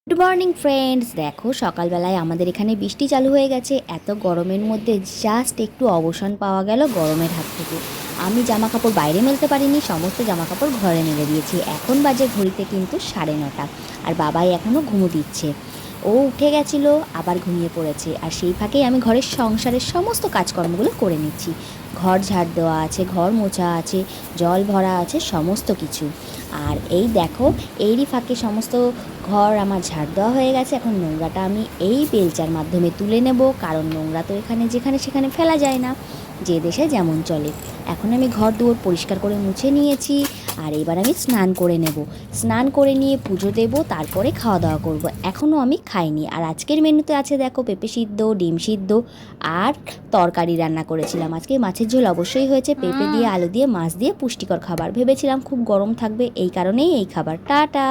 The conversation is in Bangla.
গুড মর্নিং ফ্রেন্ডস, দেখো সকালবেলায় আমাদের এখানে বৃষ্টি চালু হয়ে গেছে। এত গরমের মধ্যে জাস্ট একটু অবসান পাওয়া গেল গরমের হাত থেকে। আমি জামা কাপড় বাইরে মেলতে পারিনি, সমস্ত জামা কাপড় ঘরে মেলে দিয়েছি। এখন বাজে ঘড়িতে কিন্তু 9:30, আর বাবাই এখনও ঘুমো দিচ্ছে। ও উঠে গেছিলো, আবার ঘুমিয়ে পড়েছে, আর সেই ফাঁকেই আমি ঘরের সংসারের সমস্ত কাজকর্মগুলো করে নিচ্ছি। ঘর ঝাড় দেওয়া আছে, ঘর মোছা আছে, জল ভরা আছে, সমস্ত কিছু। আর এই দেখো, এরই ফাঁকে সমস্ত ঘর আমার ঝাড় দেওয়া হয়ে গেছে। এখন নোংরাটা আমি এই বেলচার মাধ্যমে তুলে নেব, কারণ নোংরা তো এখানে যেখানে সেখানে ফেলা যায় না, যে দেশে যেমন চলে। এখন আমি ঘর দুয়ার পরিষ্কার করে মুছে নিয়েছি, আর এবার আমি স্নান করে নেব। স্নান করে নিয়ে পুজো দেব, তারপরে খাওয়া দাওয়া করব। এখনও আমি খাইনি। আর আজকের মেনুতে আছে দেখো, পেঁপে সিদ্ধ, ডিম সিদ্ধ আর তরকারি রান্না করেছিলাম। আজকে মাছের ঝোল অবশ্যই হয়েছে, পেঁপে দিয়ে, আলু দিয়ে, মাছ দিয়ে, পুষ্টিকর খাবার। ভেবেছিলাম খুব গরম থাকবে, এই কারণেই এই খাবার। টাটা।